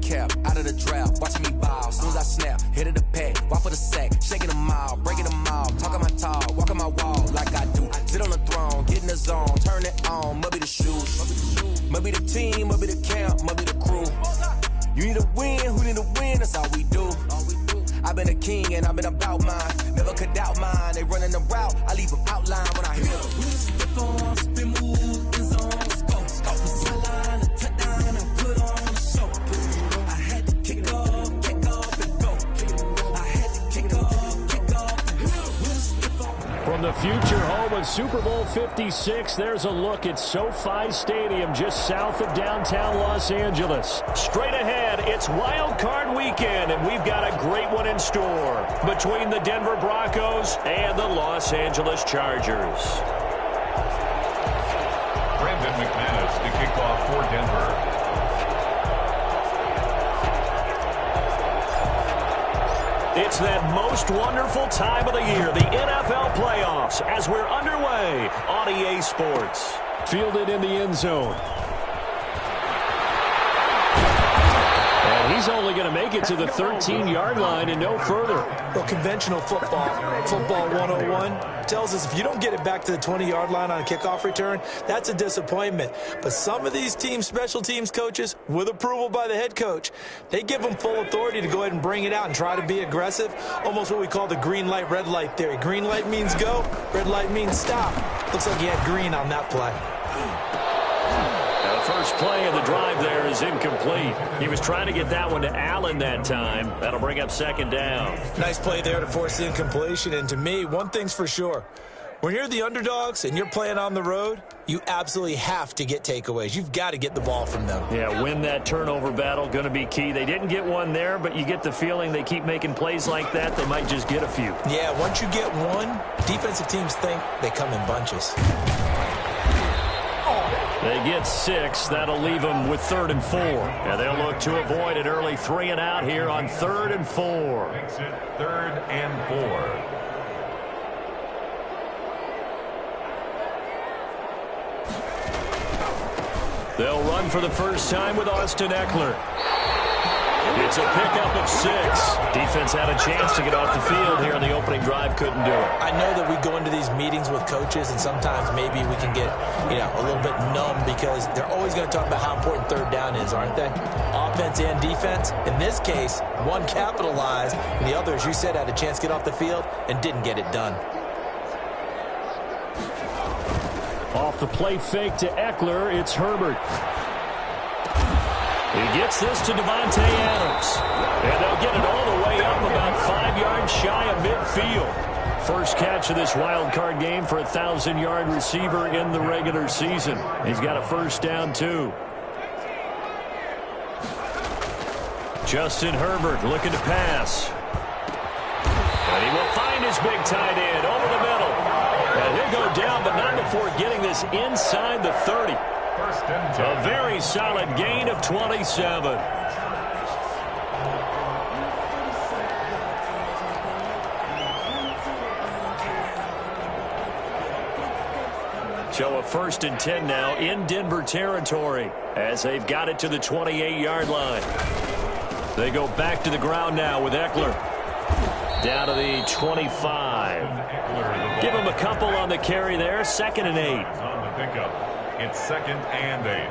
cap, out of the draft, watching me ball. Soon as I snap, hit of the pack, walk for the sack, shaking them all, breaking them all, talking my talk, walking my wall like I do. Sit on the throne, get in the zone, turn it on, must be the shoes, must be the team, must be the camp, must be the crew. You need a win, who need a win, that's all we do. I've been a king and I've been about mine, never could doubt mine. They running the route, I leave them outline when I hear them. Step on, spin move, in zone, scope, the sideline, a touchdown, I put on a show. I had to kick off and go. I had to kick off and From the future home of Super Bowl 56, there's a look at SoFi Stadium just south of downtown Los Angeles. Straight ahead, it's Wild Card Weekend, and we've got a great one in store between the Denver Broncos and the Los Angeles Chargers. Brandon McManus to kick off for Denver. It's that most wonderful time of the year, the NFL playoffs, as we're underway on EA Sports. Fielded in the end zone. And he's only going to make it to the 13-yard line and no further. Well, conventional football 101, tells us if you don't get it back to the 20-yard line on a kickoff return, that's a disappointment. But some of these team special teams coaches, with approval by the head coach, they give them full authority to go ahead and bring it out and try to be aggressive, almost what we call the green light, red light theory. Green light means go, red light means stop. Looks like he had green on that play. The first play of the drive there is incomplete. He was trying to get that one to Allen that time. That'll bring up second down. Nice play there to force the incompletion. And to me, one thing's for sure. When you're the underdogs and you're playing on the road, you absolutely have to get takeaways. You've got to get the ball from them. Yeah, win that turnover battle, going to be key. They didn't get one there, but you get the feeling they keep making plays like that, they might just get a few. Yeah, once you get one, defensive teams think they come in bunches. They get 6. That'll leave them with 3rd and 4. And they'll look to avoid an early 3 and out here on 3rd and 4. Makes it 3rd and 4. They'll run for the first time with Austin Eckler. It's a pickup of 6. Defense had a chance to get off the field here in the opening drive, couldn't do it. I know that we go into these meetings with coaches, and sometimes maybe we can get, a little bit numb because they're always going to talk about how important third down is, aren't they? Offense and defense. In this case, one capitalized, and the other, as you said, had a chance to get off the field and didn't get it done. Off the play fake to Eckler, it's Herbert. He gets this to Devontae Adams. And they'll get it all the way up about 5 yards shy of midfield. First catch of this wild card game for a 1,000-yard receiver in the regular season. He's got a first down, too. Justin Herbert looking to pass. And he will find his big tight end over the middle. And he'll go down, but not before getting this inside the 30. A very solid gain of 27. So a 1st and 10 now in Denver territory as they've got it to the 28-yard line. They go back to the ground now with Eckler. Down to the 25. Give him a couple on the carry there. 2nd and 8. On the pickup. It's 2nd and 8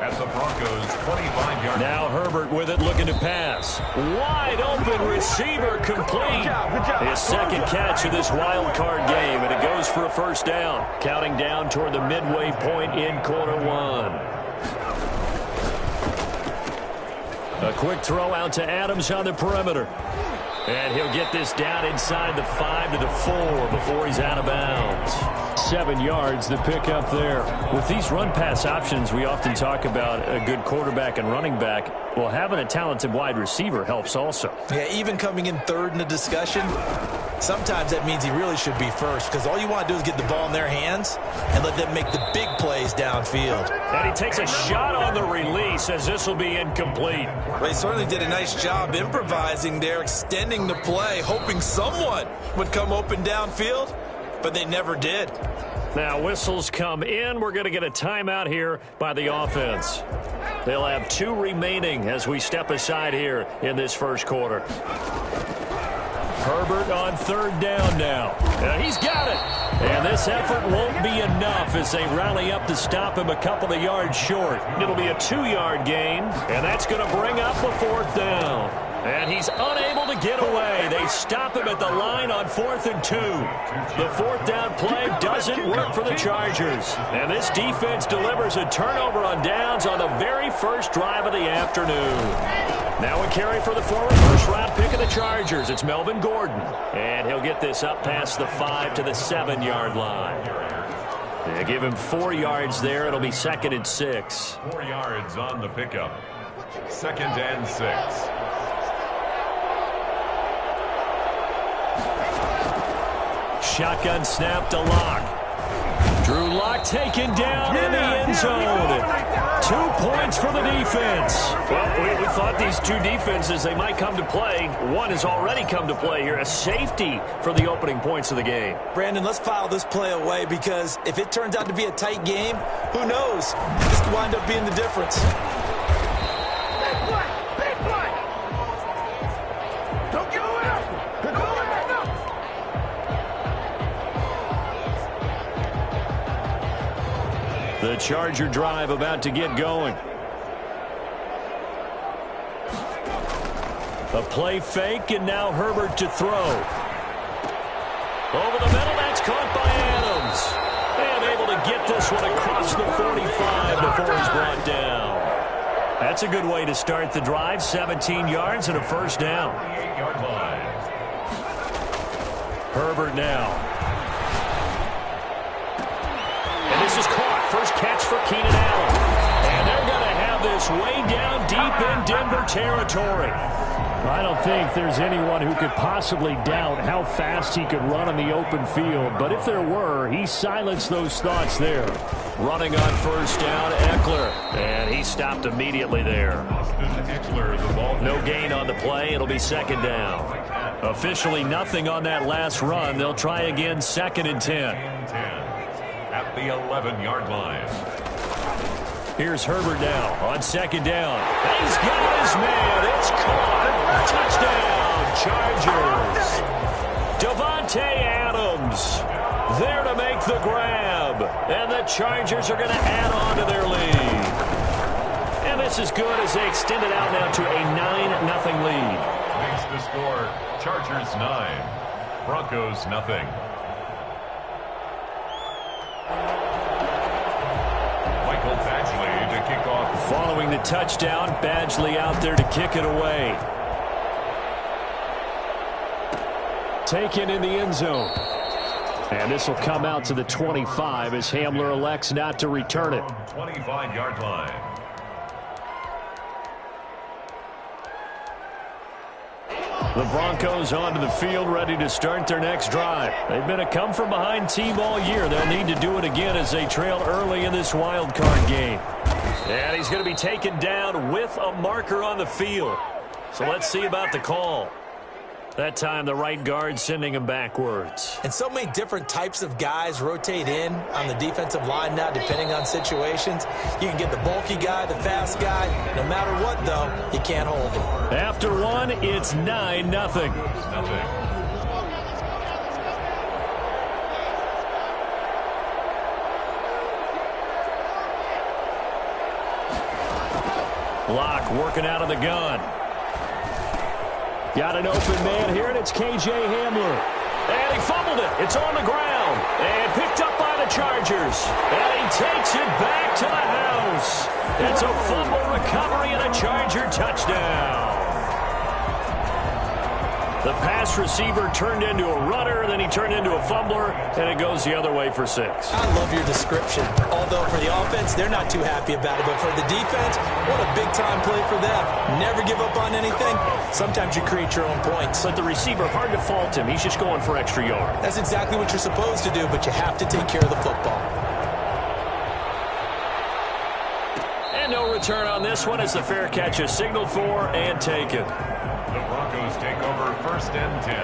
at the Broncos' 25-yard. Now Herbert with it, looking to pass. Wide open receiver, complete. Good job. His second catch of this wild card game, and it goes for a first down. Counting down toward the midway point in quarter 1. A quick throw out to Adams on the perimeter. And he'll get this down inside the 5 to the 4 before he's out of bounds. 7 yards, the pickup there. With these run-pass options, we often talk about a good quarterback and running back. Well, having a talented wide receiver helps also. Yeah, even coming in 3rd in the discussion, sometimes that means he really should be first because all you want to do is get the ball in their hands and let them make the big plays downfield. And he takes a shot on the release as this will be incomplete. Well, he certainly did a nice job improvising there, extending the play, hoping someone would come open downfield, but they never did. Now whistles come in. We're going to get a timeout here by the offense. They'll have 2 remaining as we step aside here in this first quarter. Herbert on 3rd down now. He's got it. And this effort won't be enough as they rally up to stop him a couple of yards short. It'll be a 2-yard gain, and that's going to bring up the 4th down. And he's unable to get away. They stop him at the line on 4th and 2. The 4th down play doesn't work for the Chargers. And this defense delivers a turnover on downs on the very first drive of the afternoon. Now a carry for the former first-round pick of the Chargers. It's Melvin Gordon. And he'll get this up past the 5 to the 7-yard line. They give him 4 yards there. It'll be 2nd and 6. 4 yards on the pickup. 2nd and 6. Shotgun snap to Locke. Drew Lock taken down in the end zone. 2 points for the defense. Well, we thought these 2 defenses, they might come to play. One has already come to play here. A safety for the opening points of the game. Brandon, let's file this play away because if it turns out to be a tight game, who knows? This could wind up being the difference. Big play! Don't go out! Go out! The Charger drive about to get going. A play fake, and now Herbert to throw. Over the middle, that's caught by Adams. And able to get this one across the 45 before he's brought down. That's a good way to start the drive. 17 yards and a first down. 48-yard line. Herbert now. And this is caught. First catch for Keenan Allen. And they're going to have this way down deep in Denver territory. I don't think there's anyone who could possibly doubt how fast he could run on the open field. But if there were, he silenced those thoughts there. Running on first down, Eckler. And he stopped immediately there. No gain on the play. It'll be 2nd down. Officially nothing on that last run. They'll try again 2nd and 10. At the 11-yard line. Here's Herbert now on 2nd down. He's got his man. It's caught. Touchdown, Chargers. Davante Adams there to make the grab. And the Chargers are going to add on to their lead. And this is good as they extend it out now to a 9-0 lead. Makes the score Chargers 9, Broncos nothing. Michael Badgley to kick off. Following the touchdown, Badgley out there to kick it away. Taken in the end zone. And this will come out to the 25 as Hamler elects not to return it. 25-yard line. The Broncos onto the field ready to start their next drive. They've been a come-from-behind team all year. They'll need to do it again as they trail early in this wild card game. And he's going to be taken down with a marker on the field. So let's see about the call. That time the right guard sending him backwards. And so many different types of guys rotate in on the defensive line now depending on situations. You can get the bulky guy, the fast guy. No matter what, though, you can't hold him. After one, it's 9-0. Locke working out of the gun. Got an open man here, and it's K.J. Hamler. And he fumbled it. It's on the ground. And picked up by the Chargers. And he takes it back to the house. It's a fumble recovery and a Charger touchdown. The pass receiver turned into a runner, then he turned into a fumbler, and it goes the other way for 6. I love your description. Although for the offense, they're not too happy about it. But for the defense, what a big-time play for them. Never give up on anything. Sometimes you create your own points. But the receiver, hard to fault him. He's just going for extra yard. That's exactly what you're supposed to do, but you have to take care of the football. And no return on this one as the fair catch is signaled for and taken. The Broncos take over 1st and 10.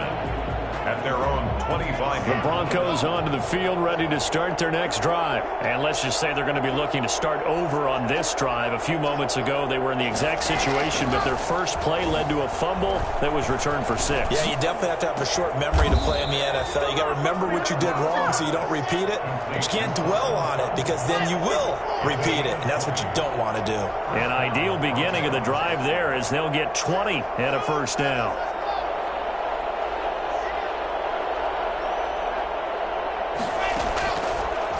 at their own 25. The Broncos onto the field, ready to start their next drive. And let's just say they're going to be looking to start over on this drive. A few moments ago, they were in the exact situation, but their first play led to a fumble that was returned for 6. Yeah, you definitely have to have a short memory to play in the NFL. You got to remember what you did wrong so you don't repeat it. But you can't dwell on it because then you will repeat it, and that's what you don't want to do. An ideal beginning of the drive there as they'll get 20 and a first down.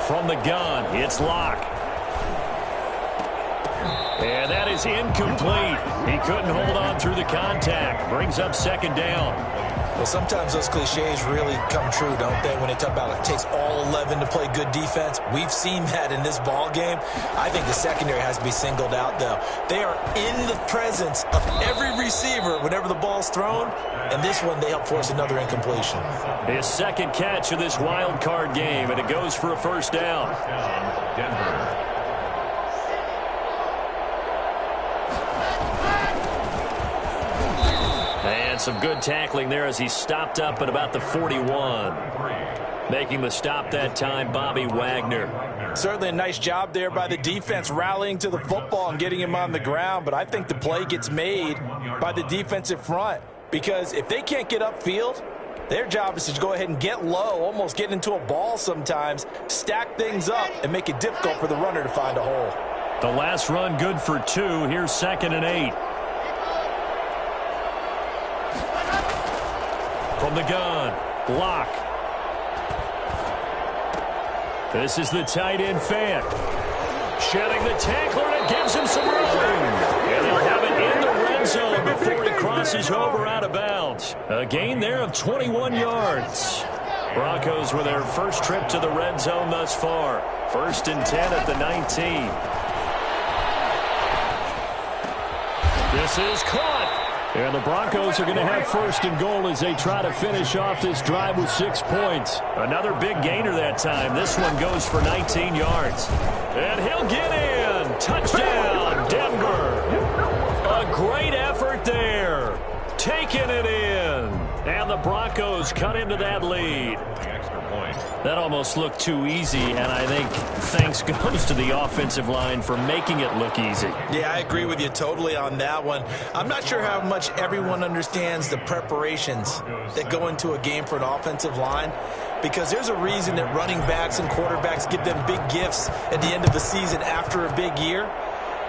From the gun, it's Locke. And that is incomplete. He couldn't hold on through the contact. Brings up second down. Well, sometimes those cliches really come true, don't they? When they talk about it takes all 11 to play good defense. We've seen that in this ball game. I think the secondary has to be singled out, though. They are in the presence of every receiver whenever the ball's thrown. And this one, they help force another incompletion. His second catch of this wild card game, and it goes for a first down. Denver. And some good tackling there as he stopped up at about the 41. Making the stop that time, Bobby Wagner. Certainly a nice job there by the defense rallying to the football and getting him on the ground. But I think the play gets made by the defensive front. Because if they can't get upfield, their job is to go ahead and get low, almost get into a ball sometimes, stack things up, and make it difficult for the runner to find a hole. The last run good for 2. Here's 2nd and 8. From the gun, Locke. This is the tight end fan. Shedding the tackler, and it gives him some room. And they'll have it in the red zone before he crosses over out of bounds. A gain there of 21 yards. Broncos with their first trip to the red zone thus far. 1st and 10 at the 19. This is caught. And the Broncos are going to have 1st and goal as they try to finish off this drive with 6 points. Another big gainer that time. This one goes for 19 yards. And he'll get in. Touchdown, Denver. A great effort there. Taking it in. And the Broncos cut into that lead. That almost looked too easy, and I think thanks goes to the offensive line for making it look easy. Yeah, I agree with you totally on that one. I'm not sure how much everyone understands the preparations that go into a game for an offensive line, because there's a reason that running backs and quarterbacks give them big gifts at the end of the season after a big year.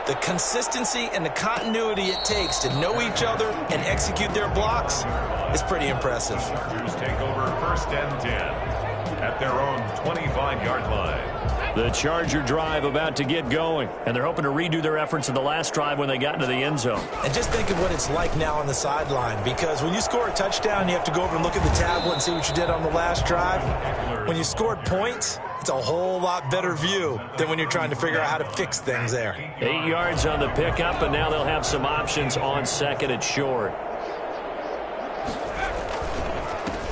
The consistency and the continuity it takes to know each other and execute their blocks is pretty impressive. Chargers take over 1st and 10 at their own 25-yard line. The Charger drive about to get going, and they're hoping to redo their efforts in the last drive when they got into the end zone. And just think of what it's like now on the sideline, because when you score a touchdown, you have to go over and look at the tablet and see what you did on the last drive. When you scored points, it's a whole lot better view than when you're trying to figure out how to fix things there. 8 yards on the pickup, and now they'll have some options on 2nd and short.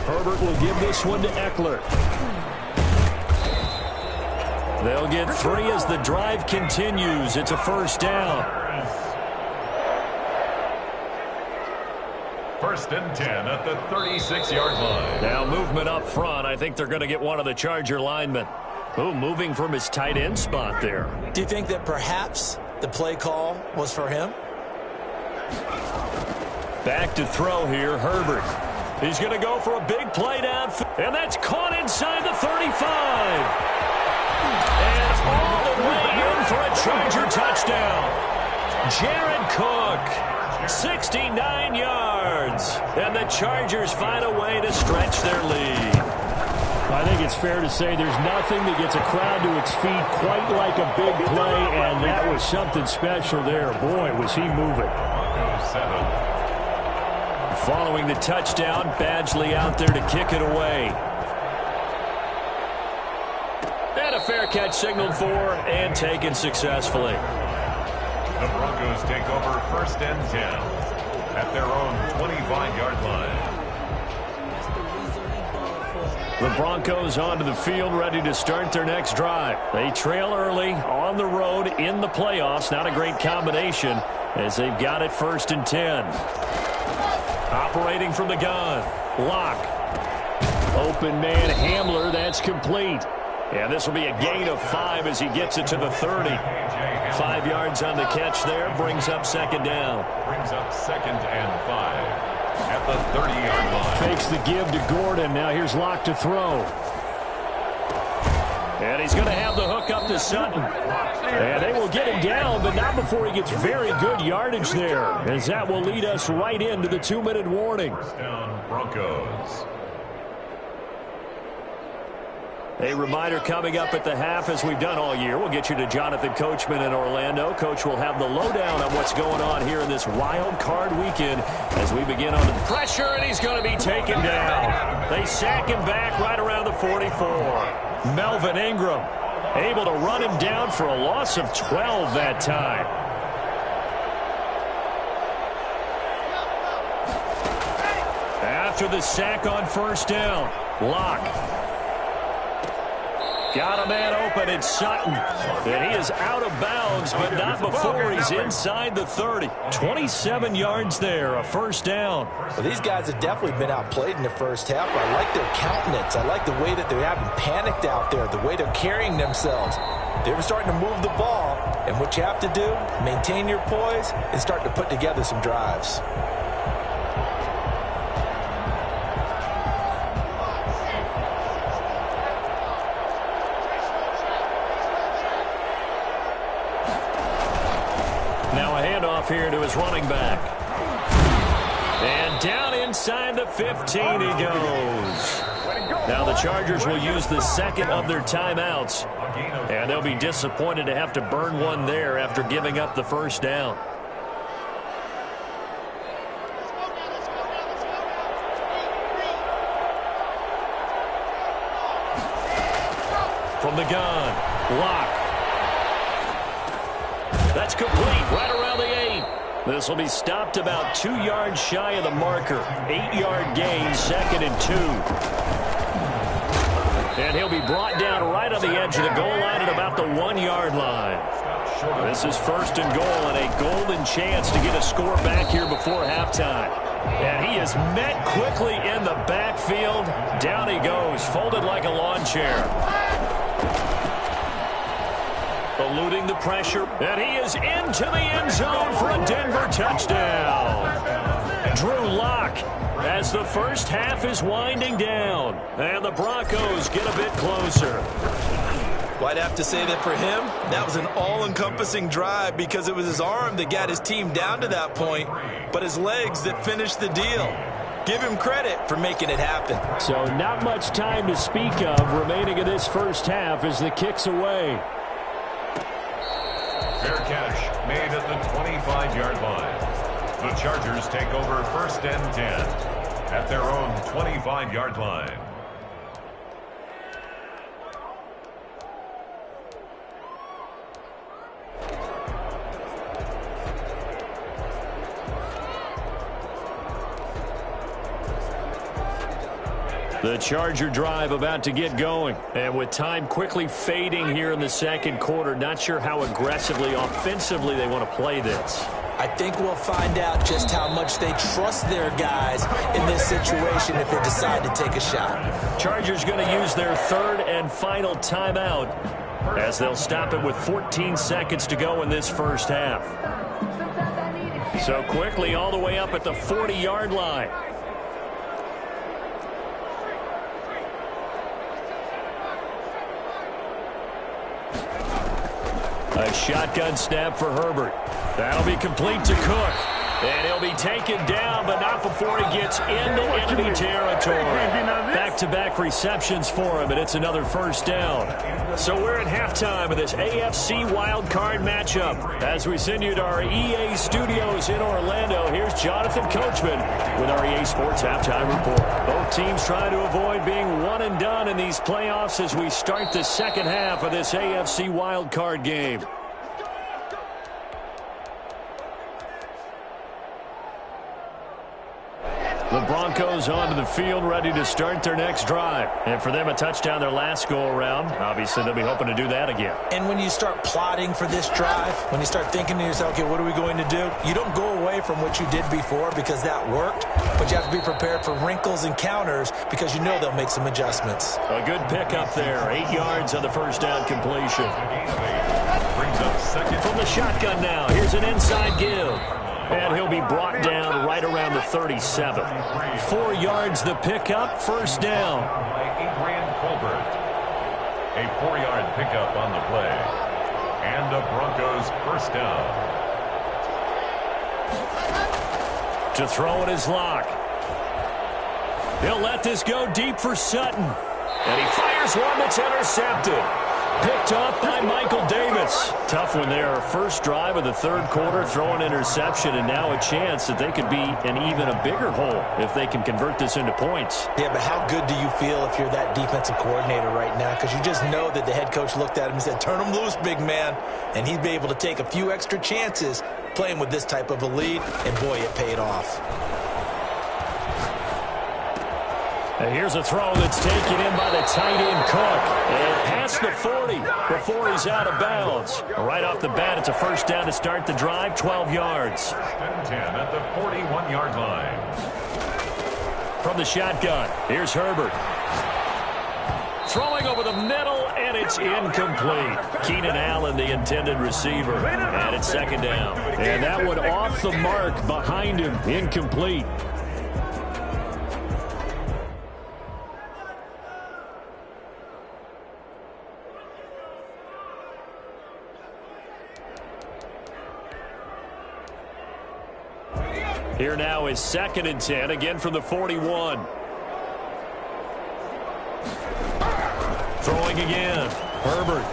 Herbert will give this one to Eckler. They'll get 3 as the drive continues. It's a first down. 1st and 10 at the 36-yard line. Now movement up front. I think they're going to get one of the Charger linemen. Oh, moving from his tight end spot there. Do you think that perhaps the play call was for him? Back to throw here, Herbert. He's going to go for a big play downfield, and that's caught inside the 35. And all the way in for a Charger touchdown. Jared Cook, 69 yards. And the Chargers find a way to stretch their lead. I think it's fair to say there's nothing that gets a crowd to its feet quite like a big play, and that was something special there. Boy, was he moving. 7. Following the touchdown, Badgley out there to kick it away. And a fair catch signaled for and taken successfully. The Broncos take over 1st and 10 at their own 25-yard line. The Broncos onto the field, ready to start their next drive. They trail early on the road in the playoffs. Not a great combination as they've got it 1st and 10. Operating from the gun, Locke. Open man Hamler, that's complete. And this will be a gain of 5 as he gets it to the 30. 5 yards on the catch there, brings up second down. Brings up 2nd and 5 at the 30-yard line. Fakes the give to Gordon. Now here's Locke to throw. And he's going to have the hook up to Sutton. And they will get him down, but not before he gets very good yardage there, as that will lead us right into the 2-minute warning. First down, Broncos. A reminder coming up at the half, as we've done all year. We'll get you to Jonathan Coachman in Orlando. Coach will have the lowdown on what's going on here in this wild card weekend as we begin on the pressure, and he's going to be taken down. They sack him back right around the 44. Melvin Ingram able to run him down for a loss of 12 that time. After the sack on first down, Locke. Got a man open, it's Sutton. And he is out of bounds, but not before he's inside the 30. 27 yards there, a first down. Well, these guys have definitely been outplayed in the first half. I like their countenance. I like the way that they're having panicked out there, the way they're carrying themselves. They're starting to move the ball, and what you have to do, maintain your poise and start to put together some drives. Here to his running back. And down inside the 15 he goes. Now the Chargers will use the second of their timeouts. And they'll be disappointed to have to burn one there after giving up the first down. From the gun, Locke. That's complete right around the 8. This will be stopped about 2 yards shy of the marker. 8-yard gain, 2nd and 2. And he'll be brought down right on the edge of the goal line at about the 1-yard line. This is 1st and goal and a golden chance to get a score back here before halftime. And he is met quickly in the backfield. Down he goes, folded like a lawn chair. Eluding the pressure, and he is into the end zone for a Denver touchdown. Drew Lock as the first half is winding down, and the Broncos get a bit closer. Well, I'd have to say that for him, that was an all-encompassing drive because it was his arm that got his team down to that point, but his legs that finished the deal. Give him credit for making it happen. So not much time to speak of remaining in this first half as the kick's away. Fair catch made at the 25-yard line. The Chargers take over 1st and 10 at their own 25-yard line. The Charger drive about to get going. And with time quickly fading here in the second quarter, not sure how aggressively, offensively they want to play this. I think we'll find out just how much they trust their guys in this situation if they decide to take a shot. Chargers going to use their 3rd and final timeout as they'll stop it with 14 seconds to go in this first half. So quickly all the way up at the 40-yard line. A shotgun snap for Herbert. That'll be complete to Cook. And he'll be taken down, but not before he gets into enemy territory. Back-to-back receptions for him, and it's another first down. So we're at halftime of this AFC wildcard matchup. As we send you to our EA studios in Orlando, here's Jonathan Coachman with our EA Sports Halftime Report. Both teams trying to avoid being one and done in these playoffs as we start the second half of this AFC wildcard game. The Broncos Broncos onto the field, ready to start their next drive. And for them, a touchdown their last go-around. Obviously, they'll be hoping to do that again. And when you start plotting for this drive, when you start thinking to yourself, okay, what are we going to do? You don't go away from what you did before because that worked, but you have to be prepared for wrinkles and counters because you know they'll make some adjustments. A good pickup there. 8 yards on the first down completion. Brings up second. From the shotgun now, here's an inside give. And he'll be brought down right around the 37. 4 yards the pickup, first down. By Adrian Colbert. A 4-yard pickup on the play. And the Broncos first down. To throw it is Locke. He'll let this go deep for Sutton. And he fires one that's intercepted. Picked off by Michael Davis. Tough one there. First drive of the third quarter, throw an interception, and now a chance that they could be in even a bigger hole if they can convert this into points. Yeah, but how good do you feel if you're that defensive coordinator right now? Because you just know that the head coach looked at him and said, turn him loose, big man. And he'd be able to take a few extra chances playing with this type of a lead, and boy, it paid off. And here's a throw that's taken in by the tight end Cook. And past the 40 before he's out of bounds. Right off the bat, it's a first down to start the drive, 12 yards. 10 at the 41-yard line. From the shotgun, here's Herbert. Throwing over the middle, and it's incomplete. Keenan Allen, the intended receiver. And it's second down. And that one off the mark behind him, incomplete. Here now is 2nd and 10, again from the 41. Throwing again. Herbert.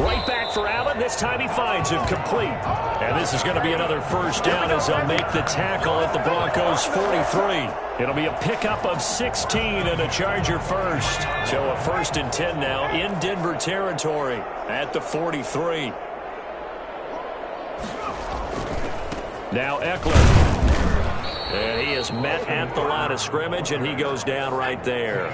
Right back for Allen. This time he finds him complete. And this is going to be another first down as they'll make the tackle at the Broncos' 43. It'll be a pickup of 16 and a Charger first. So a 1st and 10 now in Denver territory at the 43. Now Eckler. And he is met at the line of scrimmage, and he goes down right there.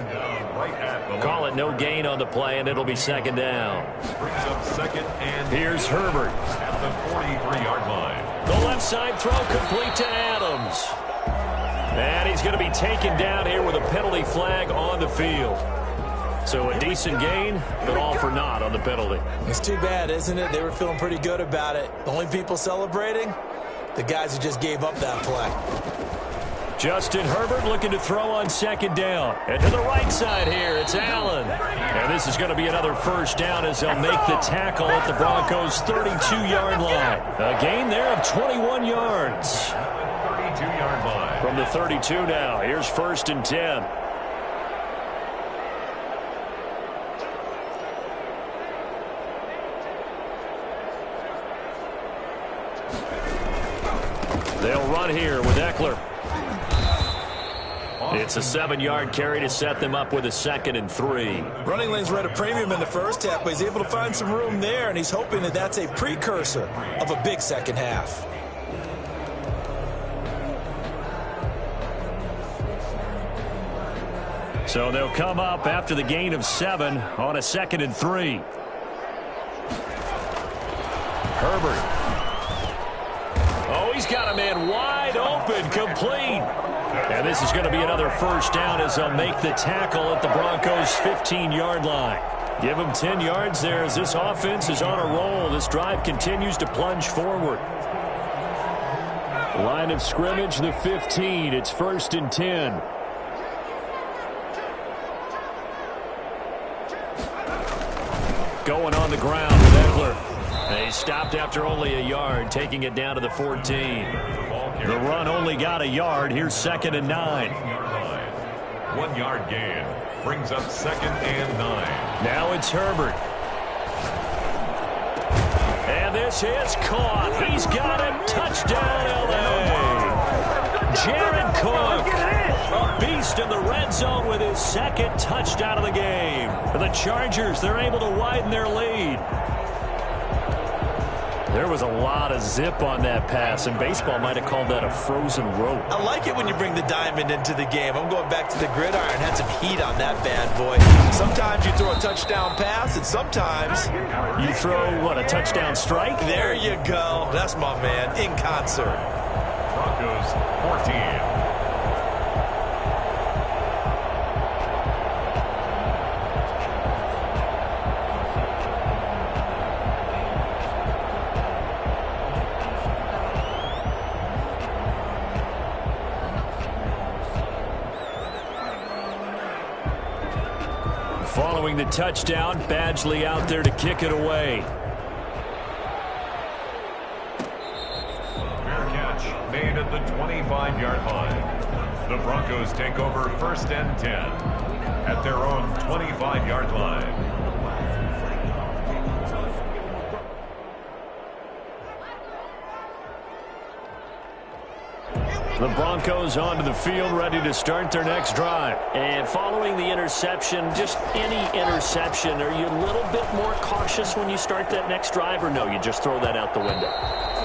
Call it no gain on the play, and it'll be second down. Brings up second and Here's Herbert. At the 43-yard line. The left side throw complete to Adams. And he's going to be taken down here with a penalty flag on the field. So a decent gain, but all for naught on the penalty. It's too bad, isn't it? They were feeling pretty good about it. The only people celebrating? The guys who just gave up that play. Justin Herbert looking to throw on second down. And to the right side here, it's Allen. And this is going to be another first down as they'll make the tackle at the Broncos' 32-yard line. A gain there of 21 yards. 32-yard line. From the 32 now, here's 1st and 10. They'll run here with Eckler. It's a 7-yard carry to set them up with a 2nd and 3. Running lanes were at a premium in the first half, but he's able to find some room there, and he's hoping that that's a precursor of a big second half. So they'll come up after the gain of 7 on a 2nd and 3. Herbert. Oh, he's got a man wide open, complete. And this is going to be another first down as they'll make the tackle at the Broncos' 15-yard line. Give them 10 yards there as this offense is on a roll. This drive continues to plunge forward. Line of scrimmage, the 15. It's 1st and 10. Going on the ground with Eckler. They stopped after only a yard, taking it down to the 14. The run only got a yard. Here's 2nd and 9. 1-yard gain. Brings up 2nd and 9. Now it's Herbert. And this is caught. He's got it. Touchdown, L.A. Jared Cook, a beast in the red zone with his 2nd touchdown of the game. For the Chargers, they're able to widen their lead. There was a lot of zip on that pass, and baseball might have called that a frozen rope. I like it when you bring the diamond into the game. I'm going back to the gridiron. Had some heat on that bad boy. Sometimes you throw a touchdown pass, and sometimes you throw, what, a touchdown strike? There you go. That's my man, in concert. Broncos 14. Following the touchdown, Badgley out there to kick it away. Fair catch made at the 25-yard line. The Broncos take over 1st and 10 at their own 25-yard line. The Broncos onto the field, ready to start their next drive. And following the interception, just any interception, are you a little bit more cautious when you start that next drive, or no, you just throw that out the window?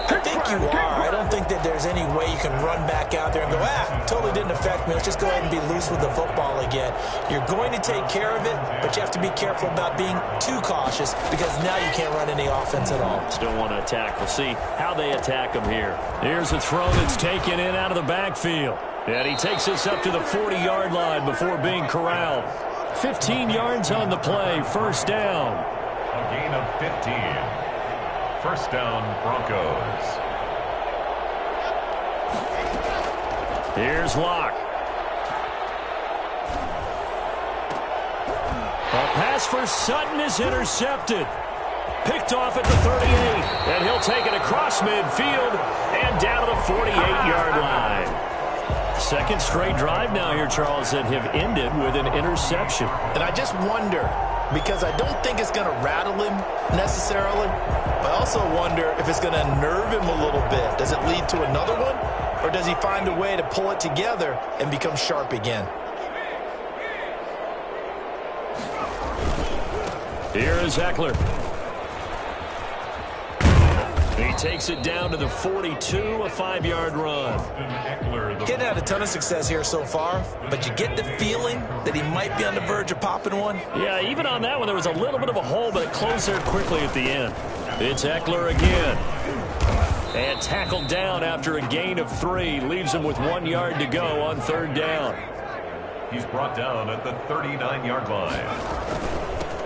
I think you are. I don't think that there's any way you can run back out there and go, totally didn't affect me. Let's just go ahead and be loose with the football again. You're going to take care of it, but you have to be careful about being too cautious because now you can't run any offense at all. Still want to attack. We'll see how they attack them here. Here's a throw that's taken in out of the backfield. And he takes us up to the 40-yard line before being corralled. 15 yards on the play, 1st down. A gain of 15. 1st down, Broncos. Here's Locke. A pass for Sutton is intercepted. Picked off at the 38. And he'll take it across midfield and down to the 48-yard line. Second straight drive now here, Charles, that have ended with an interception. And I just wonder, because I don't think it's going to rattle him necessarily, but I also wonder if it's going to nerve him a little bit. Does it lead to another one, or does he find a way to pull it together and become sharp again? Here is Eckler. He takes it down to the 42, a 5-yard run. Getting had a ton of success here so far, but you get the feeling that he might be on the verge of popping one. Yeah, even on that one, there was a little bit of a hole, but it closed there quickly at the end. It's Eckler again. And tackled down after a gain of 3. Leaves him with 1 yard to go on 3rd down. He's brought down at the 39-yard line.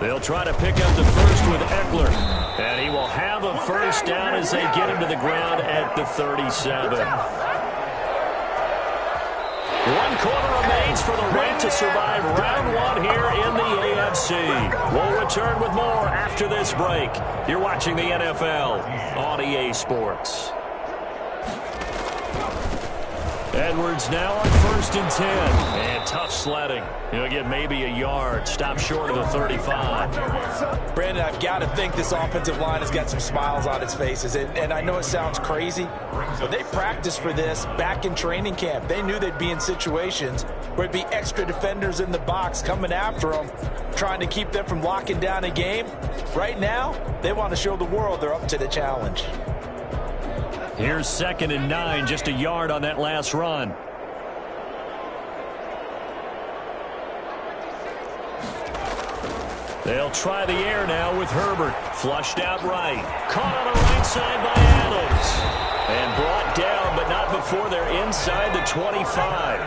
They'll try to pick up the first with Eckler. And he will have a 1st down as they get him to the ground at the 37. 1 quarter remains for the right to survive round 1 here in the AFC. We'll return with more after this break. You're watching the NFL on EA Sports. Edwards now on 1st and 10. And tough sledding. He'll get maybe a yard. Stop short of the 35. Brandon, I've got to think this offensive line has got some smiles on its faces. And I know it sounds crazy, but they practiced for this back in training camp. They knew they'd be in situations where it'd be extra defenders in the box coming after them, trying to keep them from locking down a game. Right now, they want to show the world they're up to the challenge. Here's 2nd and 9, just a yard on that last run. They'll try the air now with Herbert. Flushed out right. Caught on the right side by Adams. And brought down, but not before they're inside the 25.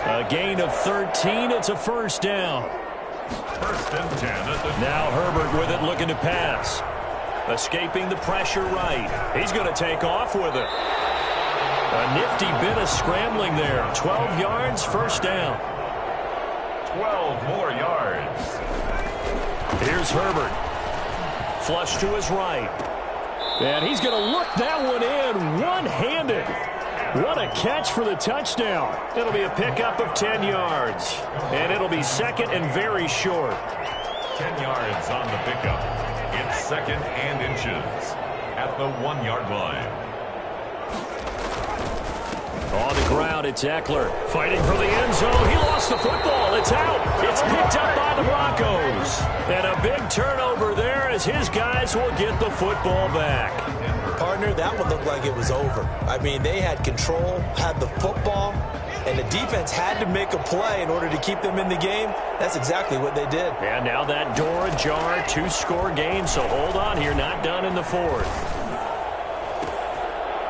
A gain of 13. It's a 1st down. 1st and 10 at the... Now Herbert with it, looking to pass. Escaping the pressure right. He's going to take off with it. A nifty bit of scrambling there. 12 yards, 1st down. 12 more yards. Here's Herbert. Flush to his right. And he's going to look that one in one-handed. What a catch for the touchdown. It'll be a pickup of 10 yards. And it'll be 2nd and very short. 10 yards on the pickup. It's 2nd and inches at the 1-yard line. On the ground, it's Eckler. Fighting for the end zone. He lost the football. It's out. It's picked up by the Broncos. And a big turnover there as his guys will get the football back. Partner, that one looked like it was over. I mean, they had control, had the football, and the defense had to make a play in order to keep them in the game. That's exactly what they did. And now that door ajar, two-score game, so hold on here, not done in the fourth.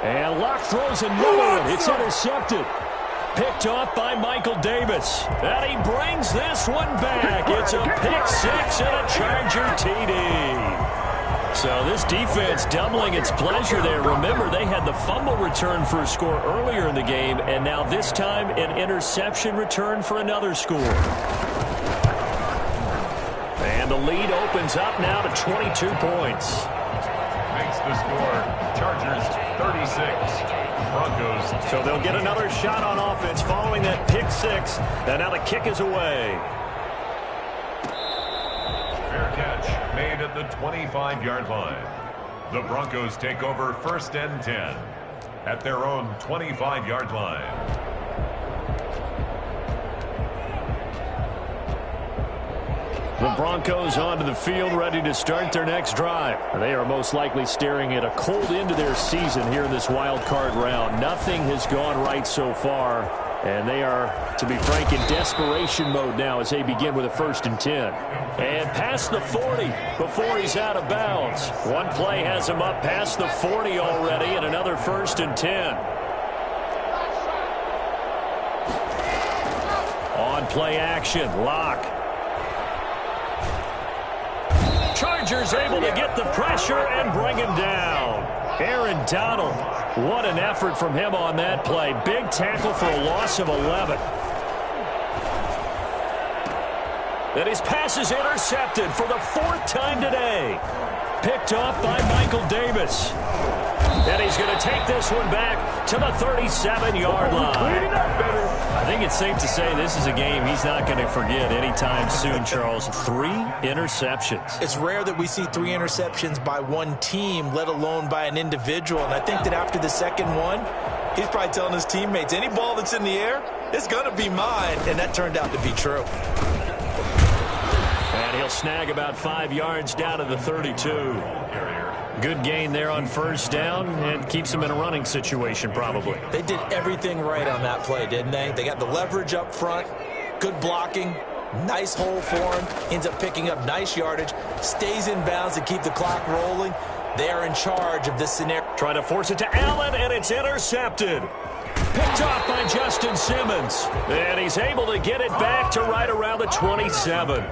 And Locke throws another one. It's intercepted. Picked off by Michael Davis. And he brings this one back. It's a pick six and a Charger TD. So this defense doubling its pleasure there. Remember, they had the fumble return for a score earlier in the game, and now this time an interception return for another score. And the lead opens up now to 22 points. Makes the score Chargers 36, Broncos. So they'll get another shot on offense following that pick six, and now the kick is away. Fair catch made at the 25-yard line. The Broncos take over 1st and 10 at their own 25-yard line. The Broncos onto the field, ready to start their next drive. They are most likely staring at a cold end to their season here in this wild card round. Nothing has gone right so far, and they are, to be frank, in desperation mode now as they begin with a 1st and 10. And past the 40 before he's out of bounds. One play has him up past the 40 already, and another 1st and 10. On play action, Locke. Chargers able to get the pressure and bring him down. Aaron Donald, what an effort from him on that play. Big tackle for a loss of 11. And his pass is intercepted for the 4th time today. Picked off by Michael Davis. And he's going to take this one back to the 37-yard line. I think it's safe to say this is a game he's not going to forget anytime soon, Charles. 3 interceptions. It's rare that we see 3 interceptions by one team, let alone by an individual. And I think that after the second one, he's probably telling his teammates, any ball that's in the air, it's going to be mine. And that turned out to be true. And he'll snag about 5 yards down to the 32. Good gain there on 1st down and keeps him in a running situation probably. They did everything right on that play, didn't they? They got the leverage up front, good blocking, nice hole for him, ends up picking up nice yardage, stays in bounds to keep the clock rolling. They are in charge of this scenario. Trying to force it to Allen, and it's intercepted. Picked off by Justin Simmons. And he's able to get it back to right around the 27.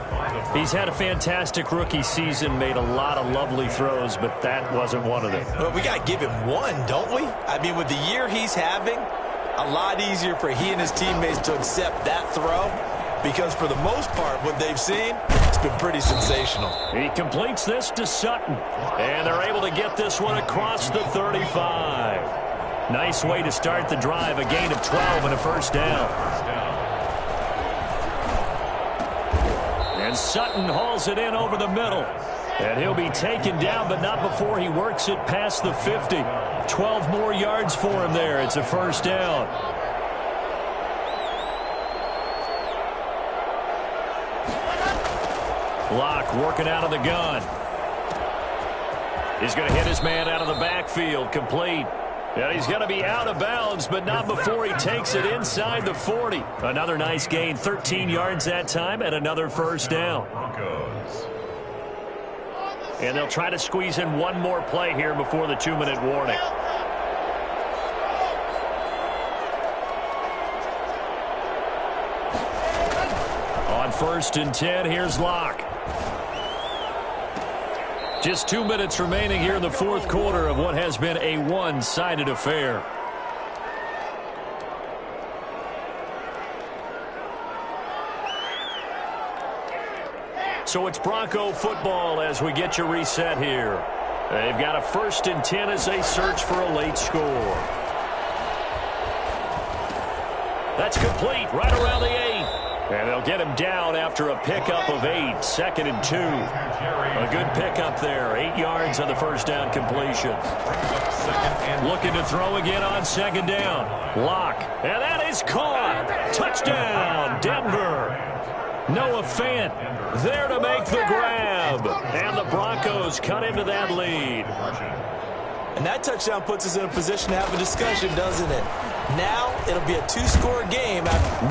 He's had a fantastic rookie season, made a lot of lovely throws, but that wasn't one of them. Well, we got to give him one, don't we? I mean, with the year he's having, a lot easier for he and his teammates to accept that throw because for the most part, what they've seen, it's been pretty sensational. He completes this to Sutton, and they're able to get this one across the 35. Nice way to start the drive, a gain of 12 and a 1st down. And Sutton hauls it in over the middle. And he'll be taken down, but not before he works it past the 50. 12 more yards for him there. It's a 1st down. Locke working out of the gun. He's going to hit his man out of the backfield, complete. And he's going to be out of bounds, but not before he takes it inside the 40. Another nice gain, 13 yards that time, and another 1st down. And they'll try to squeeze in one more play here before the 2-minute warning. On 1st and 10, here's Locke. Just 2 minutes remaining here in the 4th quarter of what has been a one-sided affair. So it's Bronco football as we get you reset here. They've got a 1st and 10 as they search for a late score. That's complete right around the 8. And they'll get him down after a pickup of 8, 2nd and 2. A good pickup there, 8 yards on the first down completion. Looking to throw again on 2nd down. Lock, and that is caught. Touchdown, Denver. Noah Fant there to make the grab. And the Broncos cut into that lead. And that touchdown puts us in a position to have a discussion, doesn't it? Now it'll be a 2-score game.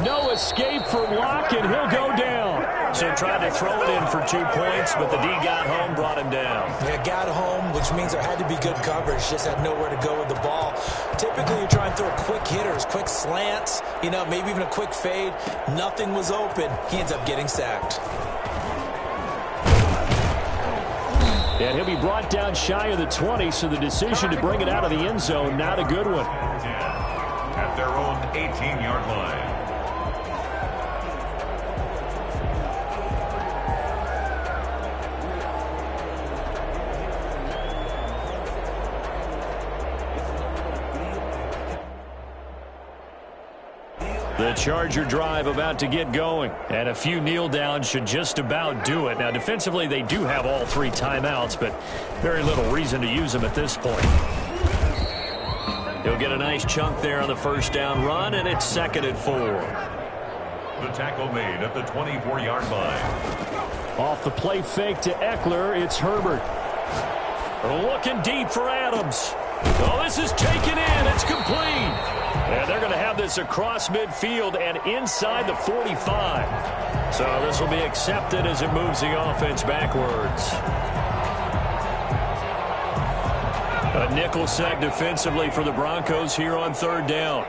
No escape for Locke, and he'll go down. So tried to throw it in for 2 points, but the D got home, brought him down. Yeah, got home, which means there had to be good coverage. Just had nowhere to go with the ball. Typically, you try and throw quick hitters, quick slants, maybe even a quick fade. Nothing was open. He ends up getting sacked. And he'll be brought down shy of the 20, so the decision to bring it out of the end zone, not a good one. At their own 18-yard line. The Charger drive about to get going, and a few kneel downs should just about do it. Now, defensively, they do have all 3 timeouts, but very little reason to use them at this point. He'll get a nice chunk there on the first down run, and it's 2nd and 4. The tackle made at the 24-yard line. Off the play fake to Eckler, it's Herbert. Looking deep for Adams. Oh, this is taken in. It's complete. And they're going to have this across midfield and inside the 45. So this will be accepted as it moves the offense backwards. A nickel sack defensively for the Broncos here on 3rd down.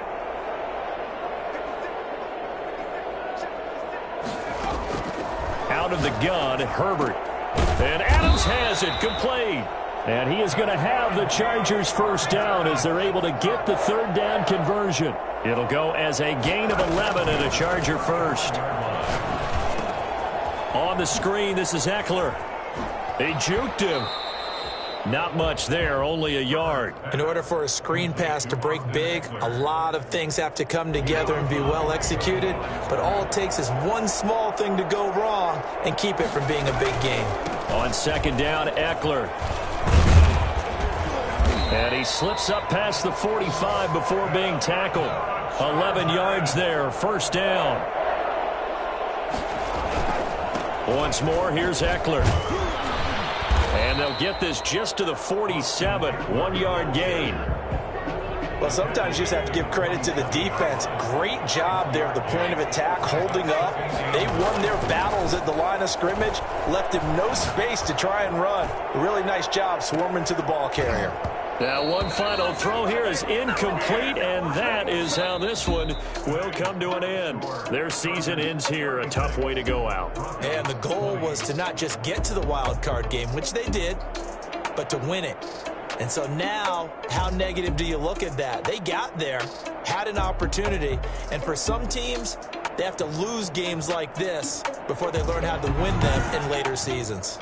Out of the gun, Herbert. And Adams has it, complete. And he is going to have the Chargers first down as they're able to get the 3rd down conversion. It'll go as a gain of 11 and a Charger first. On the screen, this is Eckler. They juked him. Not much there, only a yard. In order for a screen pass to break big, a lot of things have to come together and be well executed. But all it takes is one small thing to go wrong and keep it from being a big game. On 2nd down, Eckler. And he slips up past the 45 before being tackled. 11 yards there, first down. Once more, here's Eckler. And they'll get this just to the 47, 1-yard gain. Well, sometimes you just have to give credit to the defense. Great job there at the point of attack, holding up. They won their battles at the line of scrimmage, left him no space to try and run. A really nice job swarming to the ball carrier. Now, one final throw here is incomplete, and that is how this one will come to an end. Their season ends here, a tough way to go out. And the goal was to not just get to the wild card game, which they did, but to win it. And so now, how negative do you look at that? They got there, had an opportunity, and for some teams, they have to lose games like this before they learn how to win them in later seasons.